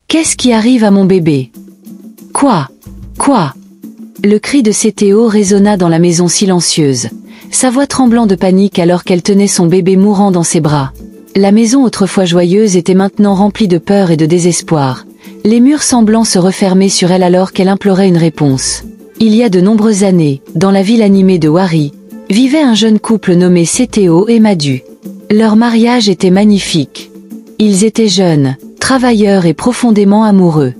Qu'est-ce qui arrive à mon bébé? Quoi? Quoi? Le cri de Cétéo résonna dans la maison silencieuse, sa voix tremblant de panique alors qu'elle tenait son bébé mourant dans ses bras. La maison autrefois joyeuse était maintenant remplie de peur et de désespoir, les murs semblant se refermer sur elle alors qu'elle implorait une réponse. Il y a de nombreuses années, dans la ville animée de Wari, vivait un jeune couple nommé Cétéo et Madu. Leur mariage était magnifique. Ils étaient jeunes, travailleurs et profondément amoureux.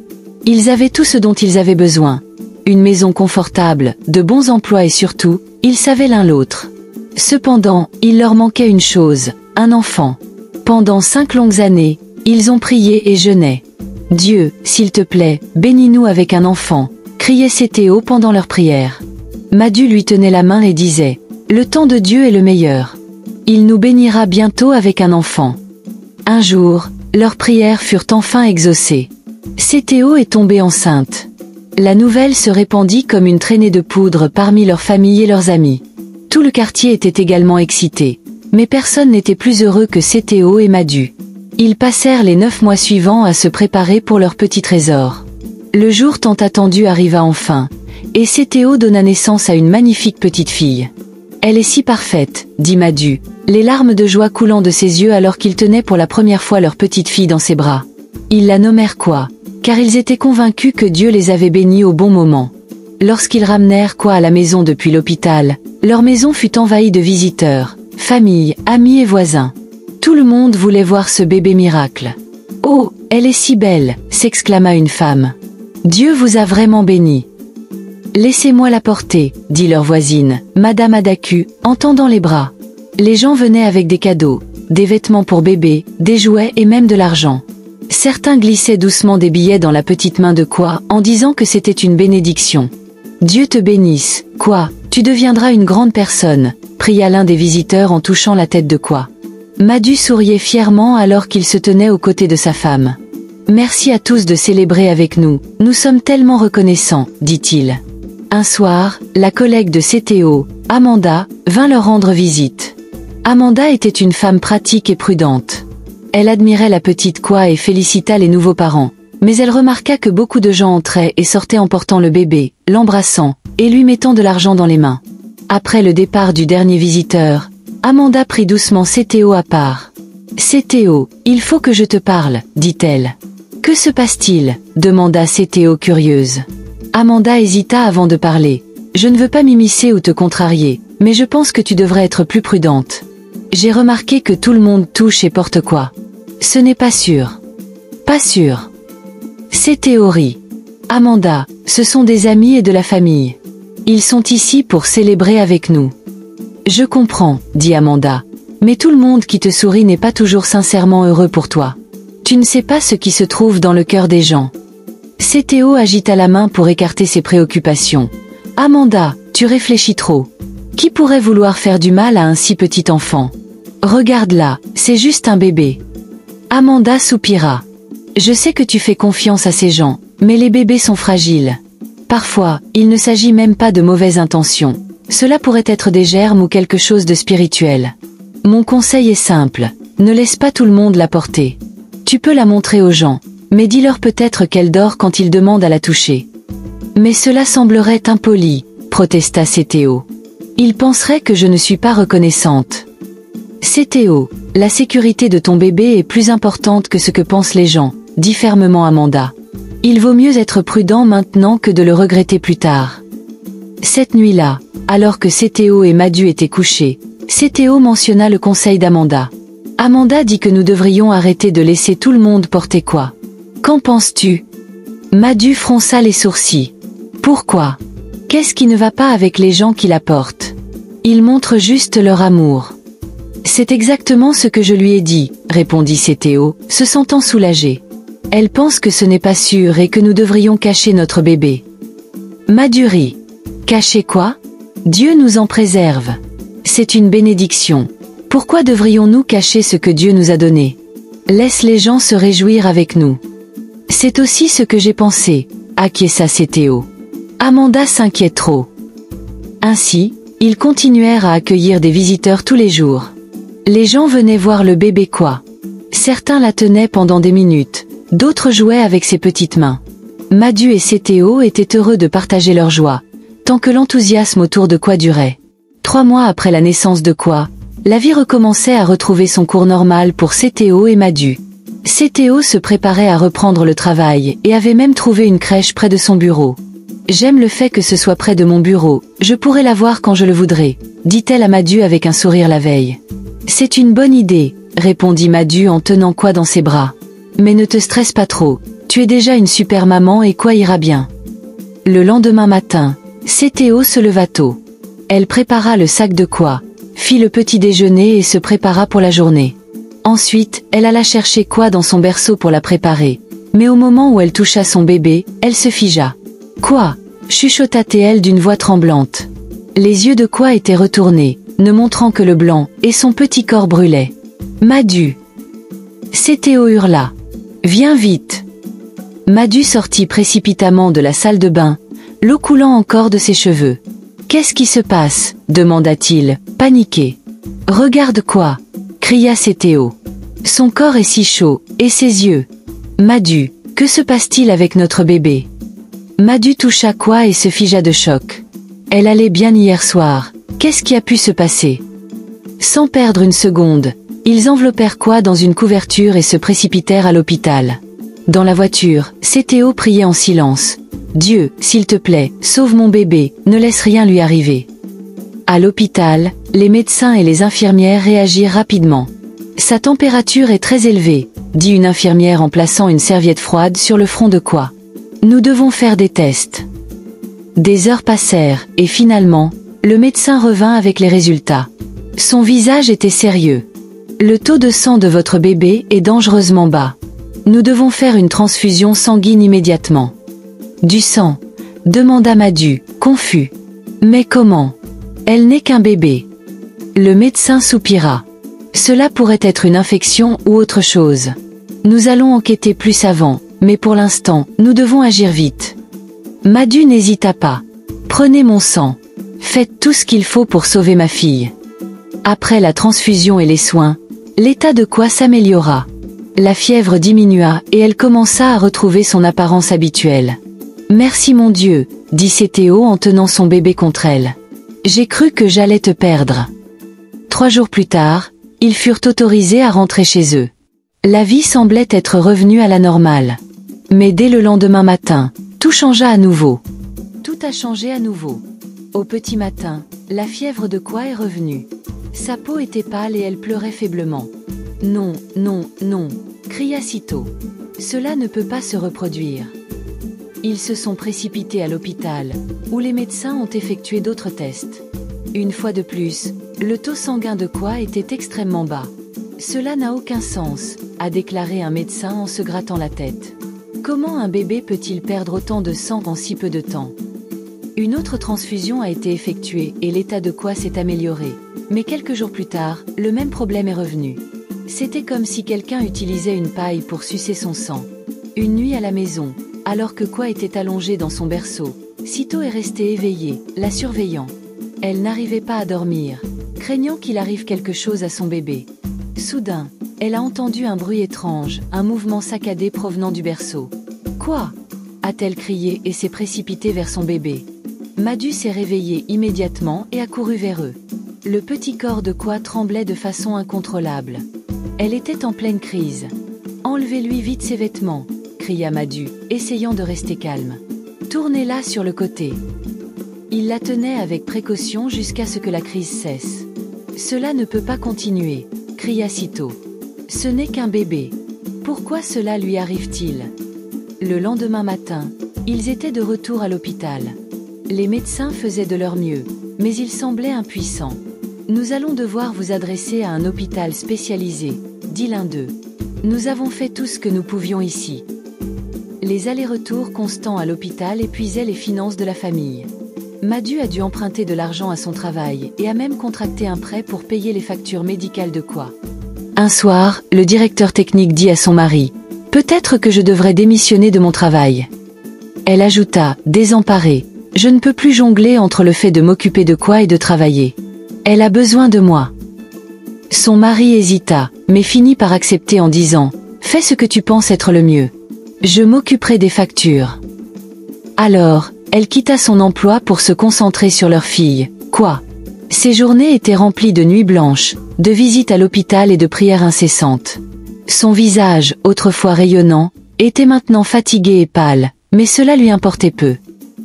Ils avaient tout ce dont ils avaient besoin. Une maison confortable, de bons emplois et surtout, ils savaient l'un l'autre. Cependant, il leur manquait une chose, un enfant. Pendant 5 longues années, ils ont prié et jeûné. « Dieu, s'il te plaît, bénis-nous avec un enfant », criait Cétéo pendant leur prière. Madu lui tenait la main et disait « Le temps de Dieu est le meilleur. Il nous bénira bientôt avec un enfant. » Un jour, leurs prières furent enfin exaucées. Cétéo est tombée enceinte. La nouvelle se répandit comme une traînée de poudre parmi leurs familles et leurs amis. Tout le quartier était également excité, mais personne n'était plus heureux que Cétéo et Madu. Ils passèrent les 9 mois suivants à se préparer pour leur petit trésor. Le jour tant attendu arriva enfin, et Cétéo donna naissance à une magnifique petite fille. « Elle est si parfaite », dit Madu, les larmes de joie coulant de ses yeux alors qu'ils tenaient pour la première fois leur petite fille dans ses bras. Ils la nommèrent Kwa, car ils étaient convaincus que Dieu les avait bénis au bon moment. Lorsqu'ils ramenèrent Kwa à la maison depuis l'hôpital, leur maison fut envahie de visiteurs, familles, amis et voisins. Tout le monde voulait voir ce bébé miracle. « Oh, elle est si belle !» s'exclama une femme. « Dieu vous a vraiment béni. »« Laissez-moi la porter », dit leur voisine, Madame Adaku, en tendant les bras. Les gens venaient avec des cadeaux, des vêtements pour bébé, des jouets et même de l'argent. Certains glissaient doucement des billets dans la petite main de Kwa en disant que c'était une bénédiction. « Dieu te bénisse, Kwa, tu deviendras une grande personne », pria l'un des visiteurs en touchant la tête de Kwa. Madu souriait fièrement alors qu'il se tenait aux côtés de sa femme. « Merci à tous de célébrer avec nous, nous sommes tellement reconnaissants, dit-il. Un soir, la collègue de Cétéo, Amanda, vint leur rendre visite. Amanda était une femme pratique et prudente. Elle admirait la petite Kwa et félicita les nouveaux parents, mais elle remarqua que beaucoup de gens entraient et sortaient en portant le bébé, l'embrassant, et lui mettant de l'argent dans les mains. Après le départ du dernier visiteur, Amanda prit doucement Cétéo à part. « Cétéo, il faut que je te parle, dit-elle. »« Que se passe-t-il » demanda Cétéo curieuse. Amanda hésita avant de parler. « Je ne veux pas m'immiscer ou te contrarier, mais je pense que tu devrais être plus prudente. J'ai remarqué que tout le monde touche et porte quoi. Ce n'est pas sûr. »« Pas sûr. » Cétéo rit. « Amanda, ce sont des amis et de la famille. Ils sont ici pour célébrer avec nous. »« Je comprends, » dit Amanda. « Mais tout le monde qui te sourit n'est pas toujours sincèrement heureux pour toi. Tu ne sais pas ce qui se trouve dans le cœur des gens. » Cétéo agita la main pour écarter ses préoccupations. « Amanda, tu réfléchis trop. Qui pourrait vouloir faire du mal à un si petit enfant? Regarde-la, c'est juste un bébé. » Amanda soupira. « Je sais que tu fais confiance à ces gens, mais les bébés sont fragiles. Parfois, il ne s'agit même pas de mauvaises intentions. Cela pourrait être des germes ou quelque chose de spirituel. Mon conseil est simple, ne laisse pas tout le monde la porter. Tu peux la montrer aux gens, mais dis-leur peut-être qu'elle dort quand ils demandent à la toucher. »« Mais cela semblerait impoli, » protesta Cétéo. « Ils penseraient que je ne suis pas reconnaissante. »« Cétéo, la sécurité de ton bébé est plus importante que ce que pensent les gens, » dit fermement Amanda. « Il vaut mieux être prudent maintenant que de le regretter plus tard. » Cette nuit-là, alors que Cétéo et Madu étaient couchés, Cétéo mentionna le conseil d'Amanda. Amanda dit que nous devrions arrêter de laisser tout le monde porter quoi. Qu'en penses-tu? Madu fronça les sourcils. Pourquoi? Qu'est-ce qui ne va pas avec les gens qui la portent? Ils montrent juste leur amour. C'est exactement ce que je lui ai dit, répondit Cétéo, se sentant soulagé. Elle pense que ce n'est pas sûr et que nous devrions cacher notre bébé. Madu rit. Cacher quoi? Dieu nous en préserve. C'est une bénédiction. Pourquoi devrions-nous cacher ce que Dieu nous a donné? Laisse les gens se réjouir avec nous. C'est aussi ce que j'ai pensé, acquiesça Cétéo. Amanda s'inquiète trop. Ainsi, ils continuèrent à accueillir des visiteurs tous les jours. Les gens venaient voir le bébé Kwa. Certains la tenaient pendant des minutes, D'autres jouaient avec ses petites mains. Madu et Cétéo étaient heureux de partager leur joie, tant que l'enthousiasme autour de Quoi durait. 3 mois après la naissance de Quoi, la vie recommençait à retrouver son cours normal pour Cétéo et Madu. Cétéo se préparait à reprendre le travail et avait même trouvé une crèche près de son bureau. « J'aime le fait que ce soit près de mon bureau, je pourrai la voir quand je le voudrai », dit-elle à Madu avec un sourire la veille. « C'est une bonne idée », répondit Madu en tenant Quoi dans ses bras. « Mais ne te stresse pas trop, tu es déjà une super maman et Quoi ira bien. » Le lendemain matin, Cétéo se leva tôt. Elle prépara le sac de Quoi, fit le petit déjeuner et se prépara pour la journée. Ensuite, elle alla chercher Quoi dans son berceau pour la préparer. Mais au moment où elle toucha son bébé, elle se figea. « Quoi ?» chuchota-t-elle d'une voix tremblante. Les yeux de Quoi étaient retournés, ne montrant que le blanc, et son petit corps brûlait. « Madu !» Cétéo hurla. « Viens vite !» Madu sortit précipitamment de la salle de bain, l'eau coulant encore de ses cheveux. « Qu'est-ce qui se passe ?» demanda-t-il, paniqué. « Regarde Quoi !» cria Cétéo. « Son corps est si chaud, et ses yeux. Madu, que se passe-t-il avec notre bébé ?» Madu toucha Quoi et se figea de choc. Elle allait bien hier soir, qu'est-ce qui a pu se passer? Sans perdre une seconde, ils enveloppèrent Quoi dans une couverture et se précipitèrent à l'hôpital. Dans la voiture, Cétéo priait en silence. « Dieu, s'il te plaît, sauve mon bébé, ne laisse rien lui arriver. » À l'hôpital, les médecins et les infirmières réagirent rapidement. « Sa température est très élevée », dit une infirmière en plaçant une serviette froide sur le front de Quoi. « Nous devons faire des tests. » Des heures passèrent, et finalement, le médecin revint avec les résultats. Son visage était sérieux. « Le taux de sang de votre bébé est dangereusement bas. Nous devons faire une transfusion sanguine immédiatement. »« Du sang ?» demanda Madu, confus. « Mais comment ? Elle n'est qu'un bébé. » Le médecin soupira. « Cela pourrait être une infection ou autre chose. Nous allons enquêter plus avant, mais pour l'instant, nous devons agir vite. » Madu n'hésita pas. « Prenez mon sang. Faites tout ce qu'il faut pour sauver ma fille. » Après la transfusion et les soins, l'état de Quoi s'améliora. La fièvre diminua et elle commença à retrouver son apparence habituelle. « Merci mon Dieu, » dit Cétéo en tenant son bébé contre elle. « J'ai cru que j'allais te perdre. » 3 jours plus tard, ils furent autorisés à rentrer chez eux. La vie semblait être revenue à la normale. Mais dès le lendemain matin, tout changea à nouveau. Tout a changé à nouveau. Au petit matin, la fièvre de Quoi est revenue. Sa peau était pâle et elle pleurait faiblement. « Non, non, non !» cria Cito. « Cela ne peut pas se reproduire. » Ils se sont précipités à l'hôpital, où les médecins ont effectué d'autres tests. Une fois de plus, le taux sanguin de Quoi était extrêmement bas. « Cela n'a aucun sens », a déclaré un médecin en se grattant la tête. Comment un bébé peut-il perdre autant de sang en si peu de temps? Une autre transfusion a été effectuée et l'état de Quoi s'est amélioré. Mais quelques jours plus tard, le même problème est revenu. C'était comme si quelqu'un utilisait une paille pour sucer son sang. Une nuit à la maison, alors que Quoi était allongée dans son berceau, Cito est restée éveillée, la surveillant. Elle n'arrivait pas à dormir, craignant qu'il arrive quelque chose à son bébé. Soudain, elle a entendu un bruit étrange, un mouvement saccadé provenant du berceau. « Quoi ?» a-t-elle crié et s'est précipitée vers son bébé. Madu s'est réveillée immédiatement et a couru vers eux. Le petit corps de Quoi tremblait de façon incontrôlable. Elle était en pleine crise. « Enlevez-lui vite ses vêtements !» cria Madu, essayant de rester calme. « Tournez-la sur le côté. » Il la tenait avec précaution jusqu'à ce que la crise cesse. « Cela ne peut pas continuer !» cria Cito. « Ce n'est qu'un bébé. Pourquoi cela lui arrive-t-il ?» Le lendemain matin, ils étaient de retour à l'hôpital. Les médecins faisaient de leur mieux, mais ils semblaient impuissants. « Nous allons devoir vous adresser à un hôpital spécialisé, » dit l'un d'eux. « Nous avons fait tout ce que nous pouvions ici. » Les allers-retours constants à l'hôpital épuisaient les finances de la famille. Madu a dû emprunter de l'argent à son travail et a même contracté un prêt pour payer les factures médicales de Quoi. Un soir, le directeur technique dit à son mari « Peut-être que je devrais démissionner de mon travail. » Elle ajouta, désemparée « Je ne peux plus jongler entre le fait de m'occuper de Quoi et de travailler. Elle a besoin de moi. » Son mari hésita, mais finit par accepter en disant « Fais ce que tu penses être le mieux. » Je m'occuperai des factures. Alors, elle quitta son emploi pour se concentrer sur leur fille. Quoi? Ses journées étaient remplies de nuits blanches, de visites à l'hôpital et de prières incessantes. Son visage, autrefois rayonnant, était maintenant fatigué et pâle, mais cela lui importait peu.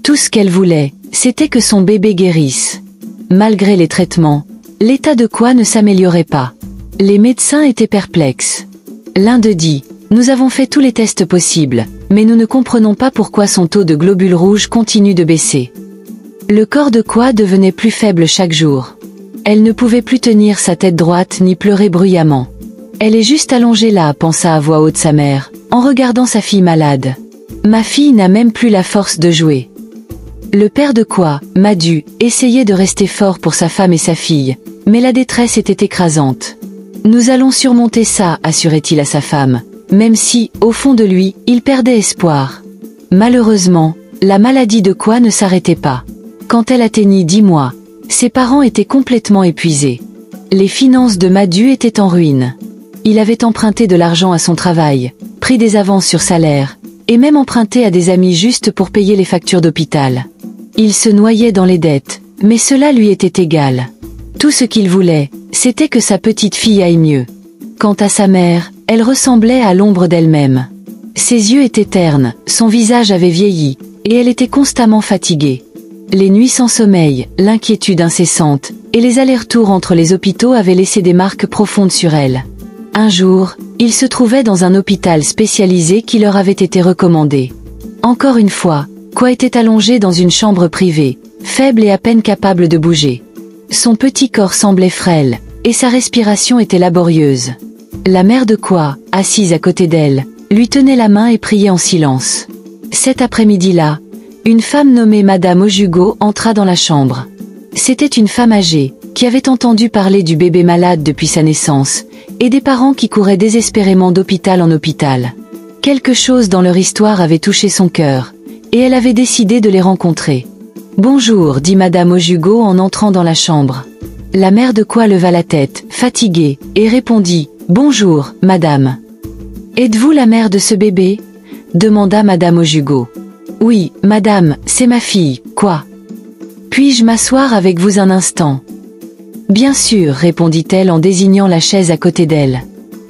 Tout ce qu'elle voulait, c'était que son bébé guérisse. Malgré les traitements, l'état de Kwa ne s'améliorait pas. Les médecins étaient perplexes. L'un d'eux dit: nous avons fait tous les tests possibles, mais nous ne comprenons pas pourquoi son taux de globules rouges continue de baisser. Le corps de Kwa devenait plus faible chaque jour. Elle ne pouvait plus tenir sa tête droite ni pleurer bruyamment. Elle est juste allongée là, pensa à voix haute sa mère, en regardant sa fille malade. Ma fille n'a même plus la force de jouer. Le père de Kwa, Madhu, essayait de rester fort pour sa femme et sa fille, mais la détresse était écrasante. Nous allons surmonter ça, assurait-il à sa femme, même si, au fond de lui, il perdait espoir. Malheureusement, la maladie de Kwa ne s'arrêtait pas. Quand elle atteignit 10 mois, ses parents étaient complètement épuisés. Les finances de Madhu étaient en ruine. Il avait emprunté de l'argent à son travail, pris des avances sur salaire, et même emprunté à des amis juste pour payer les factures d'hôpital. Il se noyait dans les dettes, mais cela lui était égal. Tout ce qu'il voulait, c'était que sa petite fille aille mieux. Quant à sa mère, elle ressemblait à l'ombre d'elle-même. Ses yeux étaient ternes, son visage avait vieilli, et elle était constamment fatiguée. Les nuits sans sommeil, l'inquiétude incessante, et les allers-retours entre les hôpitaux avaient laissé des marques profondes sur elle. Un jour, ils se trouvaient dans un hôpital spécialisé qui leur avait été recommandé. Encore une fois, Kwa était allongé dans une chambre privée, faible et à peine capable de bouger. Son petit corps semblait frêle, et sa respiration était laborieuse. La mère de Kwa, assise à côté d'elle, lui tenait la main et priait en silence. Cet après-midi-là, une femme nommée Madame Ojugo entra dans la chambre. C'était une femme âgée, qui avait entendu parler du bébé malade depuis sa naissance, et des parents qui couraient désespérément d'hôpital en hôpital. Quelque chose dans leur histoire avait touché son cœur, et elle avait décidé de les rencontrer. « Bonjour » dit Madame Ojugo en entrant dans la chambre. La mère de Kwa leva la tête, fatiguée, et répondit « Bonjour, madame. »« Êtes-vous la mère de ce bébé ?» demanda Madame Ojugo. « Oui, madame, c'est ma fille, Kwa. Puis-je m'asseoir avec vous un instant ?» « Bien sûr, répondit-elle en désignant la chaise à côté d'elle.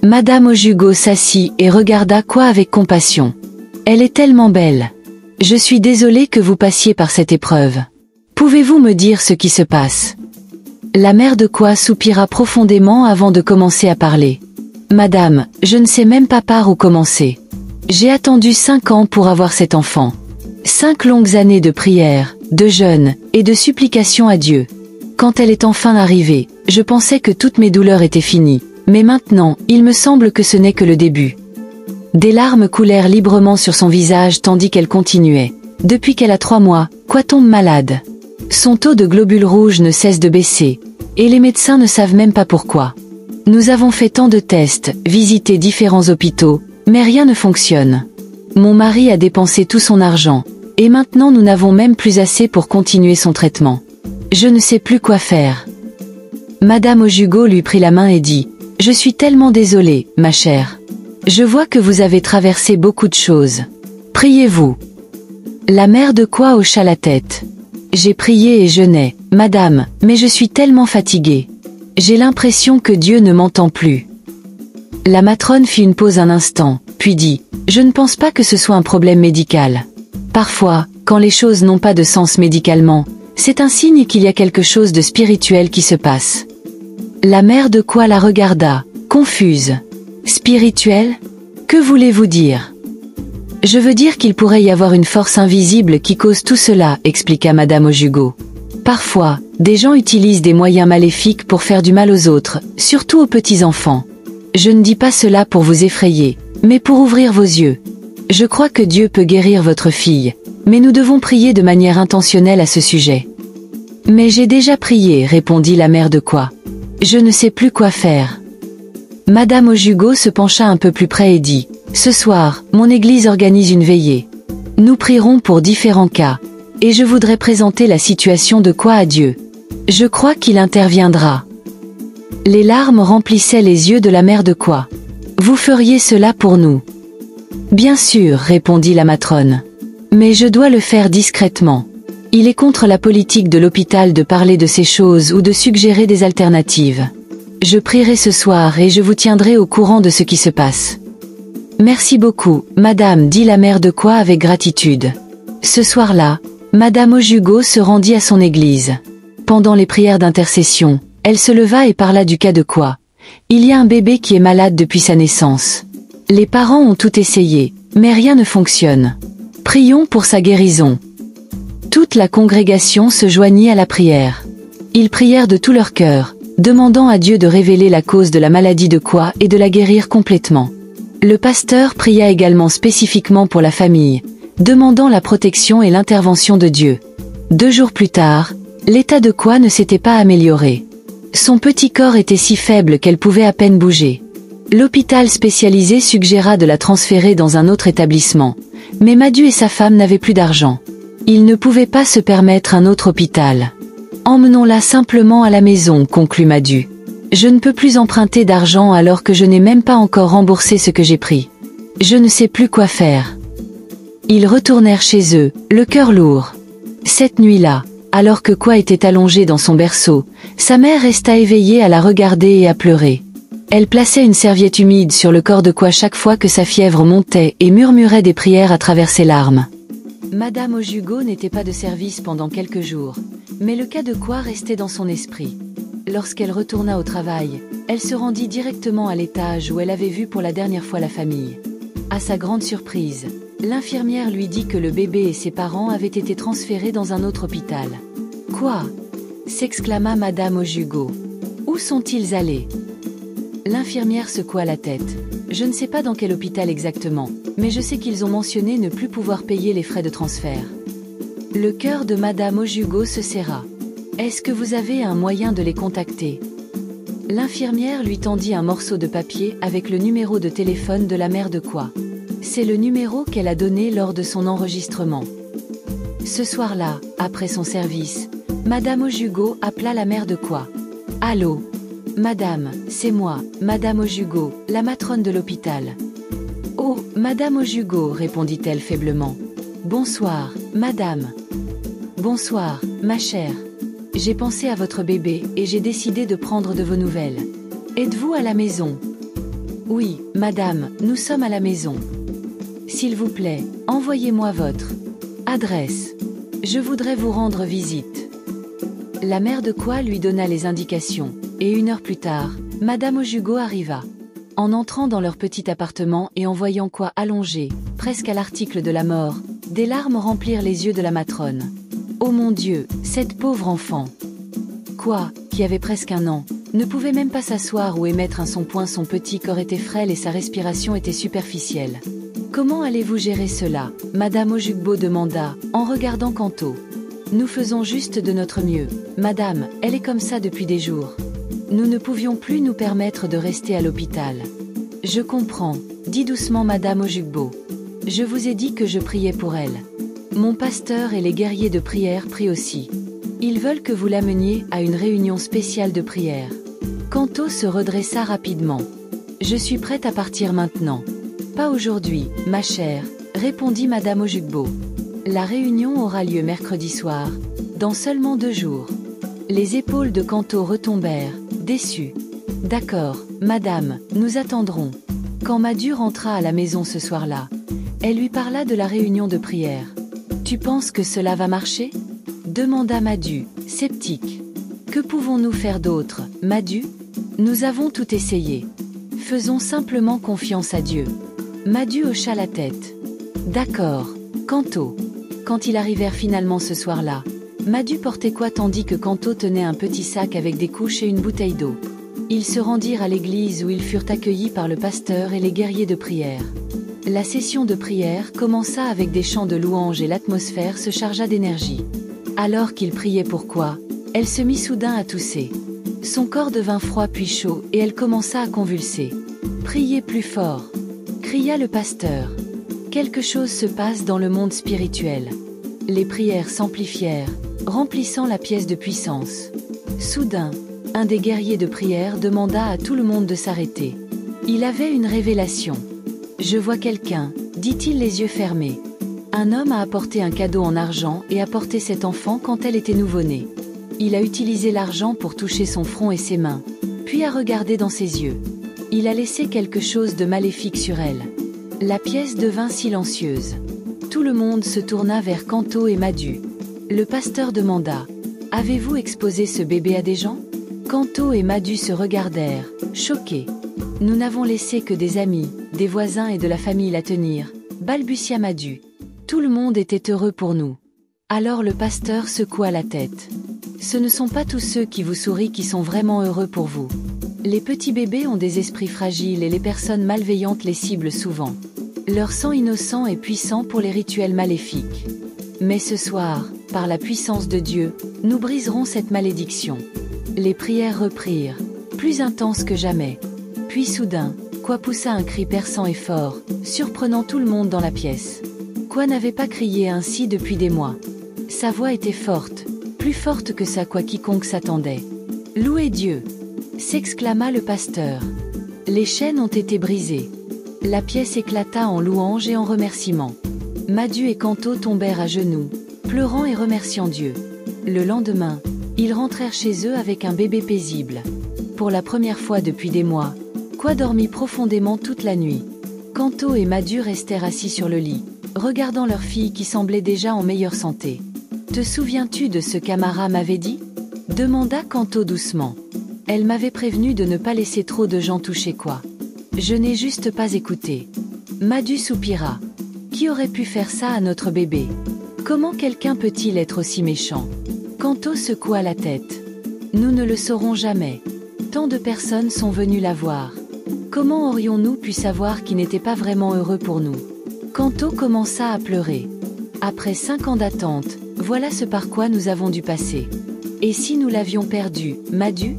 Madame Ojugo s'assit et regarda Kwa avec compassion. « Elle est tellement belle. Je suis désolée que vous passiez par cette épreuve. Pouvez-vous me dire ce qui se passe ?» La mère de Kwa soupira profondément avant de commencer à parler. « Madame, je ne sais même pas par où commencer. J'ai attendu 5 ans pour avoir cet enfant. 5 longues années de prières, de jeûnes, et de supplications à Dieu. Quand elle est enfin arrivée, je pensais que toutes mes douleurs étaient finies, mais maintenant, il me semble que ce n'est que le début. » Des larmes coulèrent librement sur son visage tandis qu'elle continuait. « Depuis qu'elle a 3 mois, Kwa tombe malade. Son taux de globules rouges ne cesse de baisser, et les médecins ne savent même pas pourquoi. Nous avons fait tant de tests, visité différents hôpitaux, mais rien ne fonctionne. Mon mari a dépensé tout son argent, et maintenant nous n'avons même plus assez pour continuer son traitement. Je ne sais plus quoi faire. » Madame Ojugo lui prit la main et dit « Je suis tellement désolée, ma chère. Je vois que vous avez traversé beaucoup de choses. Priez-vous. » La mère de Kwa hocha la tête. « J'ai prié et jeûné, madame, mais je suis tellement fatiguée. J'ai l'impression que Dieu ne m'entend plus. » La matrone fit une pause un instant, puis dit « Je ne pense pas que ce soit un problème médical. Parfois, quand les choses n'ont pas de sens médicalement, c'est un signe qu'il y a quelque chose de spirituel qui se passe. » La mère de Kwa la regarda, confuse. « Spirituel ? Que voulez-vous dire ? » « Je veux dire qu'il pourrait y avoir une force invisible qui cause tout cela, expliqua Madame Ojugo. Parfois, des gens utilisent des moyens maléfiques pour faire du mal aux autres, surtout aux petits-enfants. Je ne dis pas cela pour vous effrayer, mais pour ouvrir vos yeux. Je crois que Dieu peut guérir votre fille, mais nous devons prier de manière intentionnelle à ce sujet. »« Mais j'ai déjà prié, répondit la mère de Kwa. Je ne sais plus quoi faire. » Madame Ojugo se pencha un peu plus près et dit « Ce soir, mon église organise une veillée. Nous prierons pour différents cas, et je voudrais présenter la situation de Kwa à Dieu. Je crois qu'il interviendra. » Les larmes remplissaient les yeux de la mère de Kwa. « Vous feriez cela pour nous. » Bien sûr, répondit la matrone. Mais je dois le faire discrètement. Il est contre la politique de l'hôpital de parler de ces choses ou de suggérer des alternatives. Je prierai ce soir et je vous tiendrai au courant de ce qui se passe. Merci beaucoup, madame, dit la mère de Quoi avec gratitude. Ce soir-là, madame Ojugo se rendit à son église. Pendant les prières d'intercession, elle se leva et parla du cas de Quoi. Il y a un bébé qui est malade depuis sa naissance. Les parents ont tout essayé, mais rien ne fonctionne. Prions pour sa guérison. Toute la congrégation se joignit à la prière. Ils prièrent de tout leur cœur, demandant à Dieu de révéler la cause de la maladie de Quoi et de la guérir complètement. Le pasteur pria également spécifiquement pour la famille, demandant la protection et l'intervention de Dieu. 2 jours plus tard, l'état de Quoi ne s'était pas amélioré. Son petit corps était si faible qu'elle pouvait à peine bouger. L'hôpital spécialisé suggéra de la transférer dans un autre établissement, mais Madu et sa femme n'avaient plus d'argent. Ils ne pouvaient pas se permettre un autre hôpital. Emmenons-la simplement à la maison, conclut Madu. Je ne peux plus emprunter d'argent alors que je n'ai même pas encore remboursé ce que j'ai pris. Je ne sais plus quoi faire. Ils retournèrent chez eux, le cœur lourd. Cette nuit-là, alors que Quoi était allongée dans son berceau, sa mère resta éveillée à la regarder et à pleurer. Elle plaçait une serviette humide sur le corps de Quoi chaque fois que sa fièvre montait et murmurait des prières à travers ses larmes. Madame Ojugo n'était pas de service pendant quelques jours, mais le cas de Quoi restait dans son esprit. Lorsqu'elle retourna au travail, elle se rendit directement à l'étage où elle avait vu pour la dernière fois la famille. À sa grande surprise, l'infirmière lui dit que le bébé et ses parents avaient été transférés dans un autre hôpital. « Quoi ?» s'exclama Madame Ojugo. « Où sont-ils allés ?» L'infirmière secoua la tête. « Je ne sais pas dans quel hôpital exactement, mais je sais qu'ils ont mentionné ne plus pouvoir payer les frais de transfert. » Le cœur de Madame Ojugo se serra. « Est-ce que vous avez un moyen de les contacter ?» L'infirmière lui tendit un morceau de papier avec le numéro de téléphone de la mère de Quoi. C'est le numéro qu'elle a donné lors de son enregistrement. Ce soir-là, après son service, Madame Ojugo appela la mère de Quoi. « Allô ? Madame, c'est moi, Madame Ojugo, la matrone de l'hôpital. »« Oh, Madame Ojugo, répondit-elle faiblement. Bonsoir, Madame. Bonsoir, ma chère. J'ai pensé à votre bébé et j'ai décidé de prendre de vos nouvelles. Êtes-vous à la maison ? Oui, Madame, nous sommes à la maison. S'il vous plaît, envoyez-moi votre adresse. Je voudrais vous rendre visite. » La mère de Quoi lui donna les indications. Et 1 heure plus tard, Madame Ojugo arriva. En entrant dans leur petit appartement et en voyant Quoi allongé, presque à l'article de la mort, des larmes remplirent les yeux de la matrone. Oh mon Dieu, cette pauvre enfant! Quoi, qui avait presque 1 an, ne pouvait même pas s'asseoir ou émettre un son point, son petit corps était frêle et sa respiration était superficielle. Comment allez-vous gérer cela? Madame Ojugo demanda, en regardant Kanto. Nous faisons juste de notre mieux. Madame, elle est comme ça depuis des jours. Nous ne pouvions plus nous permettre de rester à l'hôpital. Je comprends, dit doucement Madame Ojugo. Je vous ai dit que je priais pour elle. Mon pasteur et les guerriers de prière prient aussi. Ils veulent que vous l'ameniez à une réunion spéciale de prière. Kanto se redressa rapidement. Je suis prête à partir maintenant. Pas aujourd'hui, ma chère, répondit Madame Ojugo. La réunion aura lieu mercredi soir, dans seulement 2 jours. Les épaules de Kanto retombèrent, déçu. D'accord, madame, nous attendrons. Quand Madu rentra à la maison ce soir-là, elle lui parla de la réunion de prière. Tu penses que cela va marcher? Demanda Madu, sceptique. Que pouvons-nous faire d'autre, Madu? Nous avons tout essayé. Faisons simplement confiance à Dieu. Madu hocha la tête. D'accord, Kanto. Quand ils arrivèrent finalement ce soir-là, Madu portait Quoi tandis que Kanto tenait un petit sac avec des couches et une bouteille d'eau. Ils se rendirent à l'église où ils furent accueillis par le pasteur et les guerriers de prière. La session de prière commença avec des chants de louanges et l'atmosphère se chargea d'énergie. Alors qu'ils priaient pour Quoi, elle se mit soudain à tousser. Son corps devint froid puis chaud et elle commença à convulser. « Priez plus fort !» cria le pasteur. Quelque chose se passe dans le monde spirituel. Les prières s'amplifièrent, remplissant la pièce de puissance. Soudain, un des guerriers de prière demanda à tout le monde de s'arrêter. Il avait une révélation. « Je vois quelqu'un, dit-il les yeux fermés. Un homme a apporté un cadeau en argent et a porté cet enfant quand elle était nouveau-née. Il a utilisé l'argent pour toucher son front et ses mains, puis a regardé dans ses yeux. Il a laissé quelque chose de maléfique sur elle. La pièce devint silencieuse. Tout le monde se tourna vers Kanto et Madu. Le pasteur demanda: « Avez-vous exposé ce bébé à des gens ?» Kanto et Madu se regardèrent, choqués. « Nous n'avons laissé que des amis, des voisins et de la famille la tenir, » balbutia Madu. Tout le monde était heureux pour nous. Alors le pasteur secoua la tête. Ce ne sont pas tous ceux qui vous sourient qui sont vraiment heureux pour vous. Les petits bébés ont des esprits fragiles et les personnes malveillantes les ciblent souvent. Leur sang innocent est puissant pour les rituels maléfiques. Mais ce soir, par la puissance de Dieu, nous briserons cette malédiction. Les prières reprirent, plus intenses que jamais. Puis soudain, Quoi poussa un cri perçant et fort, surprenant tout le monde dans la pièce. Quoi n'avait pas crié ainsi depuis des mois. Sa voix était forte, plus forte que ça quoi quiconque s'attendait. « Louez Dieu !» s'exclama le pasteur. Les chaînes ont été brisées. La pièce éclata en louanges et en remerciements. Madu et Kanto tombèrent à genoux, pleurant et remerciant Dieu. Le lendemain, ils rentrèrent chez eux avec un bébé paisible. Pour la première fois depuis des mois, Quoi dormit profondément toute la nuit. Kanto et Madu restèrent assis sur le lit, regardant leur fille qui semblait déjà en meilleure santé. « Te souviens-tu de ce qu'Amara m'avait dit ?» demanda Kanto doucement. « Elle m'avait prévenu de ne pas laisser trop de gens toucher Quoi. Je n'ai juste pas écouté. » Madu soupira. « Qui aurait pu faire ça à notre bébé? Comment quelqu'un peut-il être aussi méchant ?» Kanto secoua la tête. « Nous ne le saurons jamais. Tant de personnes sont venues la voir. Comment aurions-nous pu savoir qu'il n'était pas vraiment heureux pour nous ?» Kanto commença à pleurer. « Après 5 ans d'attente, voilà ce par quoi nous avons dû passer. Et si nous l'avions perdu, Madu ?»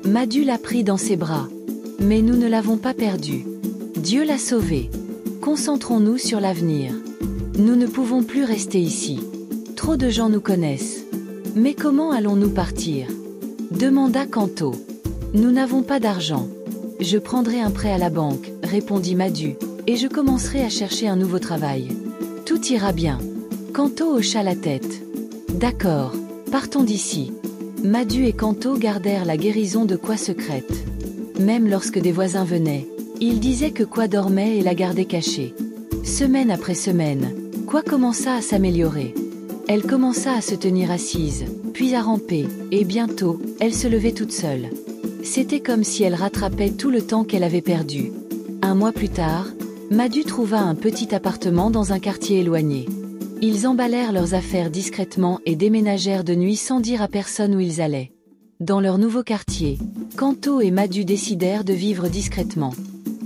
Madu l'a pris dans ses bras. « Mais nous ne l'avons pas perdu. Dieu l'a sauvé. Concentrons-nous sur l'avenir. Nous ne pouvons plus rester ici. Trop de gens nous connaissent. Mais comment allons-nous partir ?» demanda Kanto. « Nous n'avons pas d'argent. Je prendrai un prêt à la banque, répondit Madu, et je commencerai à chercher un nouveau travail. Tout ira bien. Kanto hocha la tête. D'accord, partons d'ici. Madu et Kanto gardèrent la guérison de Quoi secrète. Même lorsque des voisins venaient, ils disaient que Quoi dormait et la gardait cachée. Semaine après semaine, Quoi commença à s'améliorer. Elle commença à se tenir assise, puis à ramper, et bientôt, elle se levait toute seule. C'était comme si elle rattrapait tout le temps qu'elle avait perdu. Un mois plus tard, Madu trouva un petit appartement dans un quartier éloigné. Ils emballèrent leurs affaires discrètement et déménagèrent de nuit sans dire à personne où ils allaient. Dans leur nouveau quartier, Kanto et Madu décidèrent de vivre discrètement.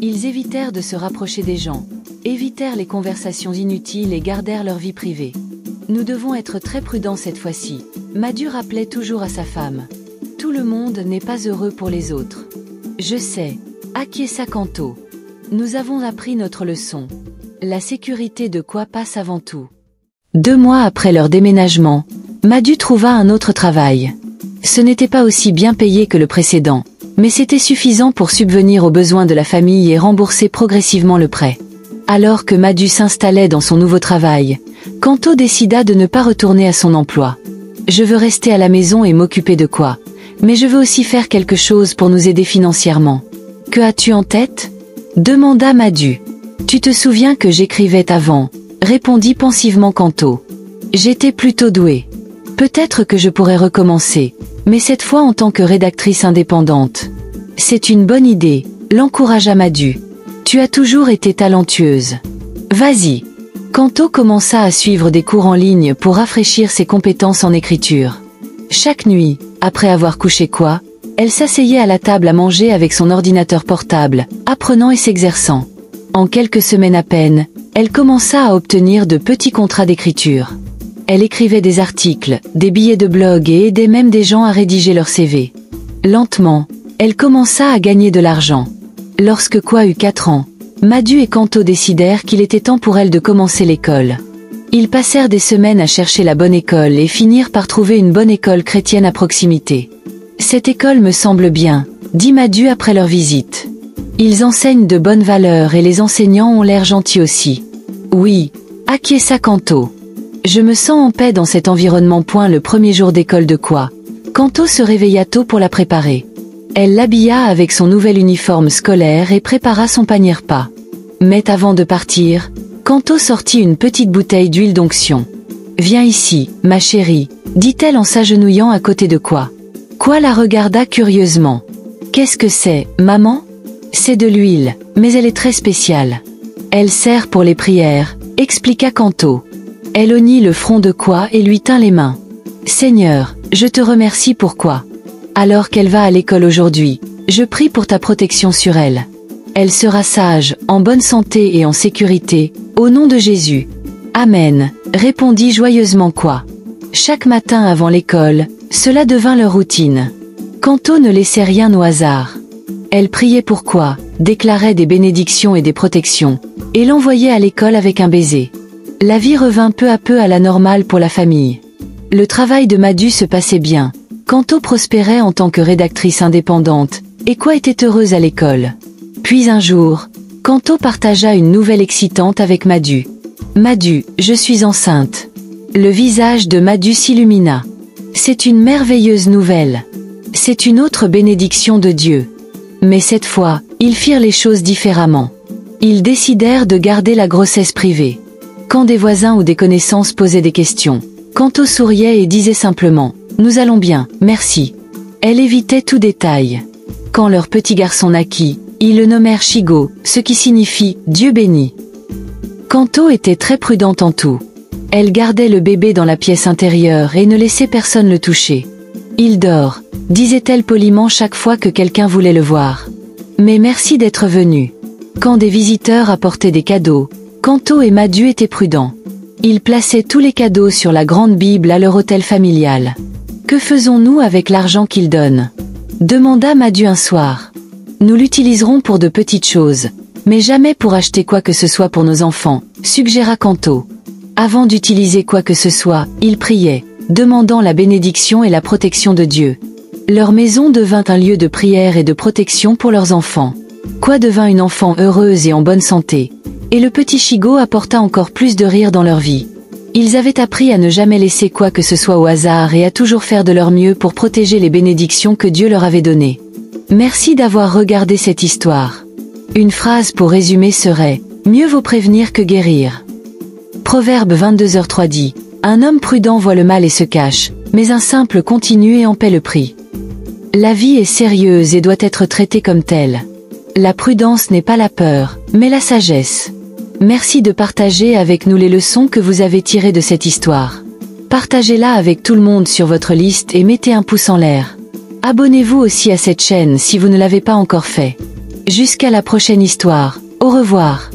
Ils évitèrent de se rapprocher des gens, évitèrent les conversations inutiles et gardèrent leur vie privée. « Nous devons être très prudents cette fois-ci », Madu rappelait toujours à sa femme. Tout le monde n'est pas heureux pour les autres. Je sais, acquiesça Kanto. Nous avons appris notre leçon. La sécurité de Quoi passe avant tout. 2 mois après leur déménagement, Madu trouva un autre travail. Ce n'était pas aussi bien payé que le précédent, mais c'était suffisant pour subvenir aux besoins de la famille et rembourser progressivement le prêt. Alors que Madu s'installait dans son nouveau travail, Kanto décida de ne pas retourner à son emploi. « Je veux rester à la maison et m'occuper de Quoi. Mais je veux aussi faire quelque chose pour nous aider financièrement. Que as-tu en tête ?» demanda Madu. « Tu te souviens que j'écrivais avant ?» répondit pensivement Kanto. « J'étais plutôt douée. Peut-être que je pourrais recommencer, mais cette fois en tant que rédactrice indépendante. »« C'est une bonne idée », l'encouragea Madu. « Tu as toujours été talentueuse. Vas-y. » Kanto commença à suivre des cours en ligne pour rafraîchir ses compétences en écriture. Chaque nuit, après avoir couché Quoi, elle s'asseyait à la table à manger avec son ordinateur portable, apprenant et s'exerçant. En quelques semaines à peine, elle commença à obtenir de petits contrats d'écriture. Elle écrivait des articles, des billets de blog et aidait même des gens à rédiger leur CV. Lentement, elle commença à gagner de l'argent. Lorsque Quoi eut 4 ans, Madu et Kanto décidèrent qu'il était temps pour elle de commencer l'école. Ils passèrent des semaines à chercher la bonne école et finirent par trouver une bonne école chrétienne à proximité. « Cette école me semble bien », dit Madu après leur visite. « Ils enseignent de bonnes valeurs et les enseignants ont l'air gentils aussi. » « Oui, acquiesça Kanto. Je me sens en paix dans cet environnement. Le premier jour d'école de quoi? Kanto se réveilla tôt pour la préparer. Elle l'habilla avec son nouvel uniforme scolaire et prépara son panier repas. Mais avant de partir, Kanto sortit une petite bouteille d'huile d'onction. Viens ici, ma chérie, dit-elle en s'agenouillant à côté de quoi. Quoi la regarda curieusement. Qu'est-ce que c'est, maman? C'est de l'huile, mais elle est très spéciale. Elle sert pour les prières, expliqua Kanto. Elle honnit le front de quoi et lui tint les mains. Seigneur, je te remercie pour quoi. Alors qu'elle va à l'école aujourd'hui, je prie pour ta protection sur elle. Elle sera sage, en bonne santé et en sécurité, au nom de Jésus. Amen, répondit joyeusement quoi. Chaque matin avant l'école, cela devint leur routine. Kanto ne laissait rien au hasard. Elle priait pour quoi, déclarait des bénédictions et des protections, et l'envoyait à l'école avec un baiser. La vie revint peu à peu à la normale pour la famille. Le travail de Madu se passait bien. Kanto prospérait en tant que rédactrice indépendante, et quoi était heureuse à l'école. Puis un jour, Kanto partagea une nouvelle excitante avec Madu. Madu, je suis enceinte. Le visage de Madu s'illumina. C'est une merveilleuse nouvelle. C'est une autre bénédiction de Dieu. Mais cette fois, ils firent les choses différemment. Ils décidèrent de garder la grossesse privée. Quand des voisins ou des connaissances posaient des questions, Kanto souriait et disait simplement « Nous allons bien, merci ». Elle évitait tout détail. Quand leur petit garçon naquit, ils le nommèrent Shigo, ce qui signifie « Dieu béni ». Kanto était très prudente en tout. Elle gardait le bébé dans la pièce intérieure et ne laissait personne le toucher. « Il dort », disait-elle poliment chaque fois que quelqu'un voulait le voir. « Mais merci d'être venu ». Quand des visiteurs apportaient des cadeaux, Kanto et Madu étaient prudents. Ils plaçaient tous les cadeaux sur la grande Bible à leur hôtel familial. « Que faisons-nous avec l'argent qu'ils donnent ?» demanda Madu un soir. « Nous l'utiliserons pour de petites choses, mais jamais pour acheter quoi que ce soit pour nos enfants, suggéra Kanto. Avant d'utiliser quoi que ce soit, ils priaient, demandant la bénédiction et la protection de Dieu. Leur maison devint un lieu de prière et de protection pour leurs enfants. Quoi devint une enfant heureuse et en bonne santé. Et le petit Shigo apporta encore plus de rire dans leur vie. Ils avaient appris à ne jamais laisser quoi que ce soit au hasard et à toujours faire de leur mieux pour protéger les bénédictions que Dieu leur avait données. Merci d'avoir regardé cette histoire. Une phrase pour résumer serait « Mieux vaut prévenir que guérir ». Proverbe 22h3 dit « Un homme prudent voit le mal et se cache, mais un simple continue et en paie le prix ». La vie est sérieuse et doit être traitée comme telle. La prudence n'est pas la peur, mais la sagesse. Merci de partager avec nous les leçons que vous avez tirées de cette histoire. Partagez-la avec tout le monde sur votre liste et mettez un pouce en l'air. Abonnez-vous aussi à cette chaîne si vous ne l'avez pas encore fait. Jusqu'à la prochaine histoire, au revoir.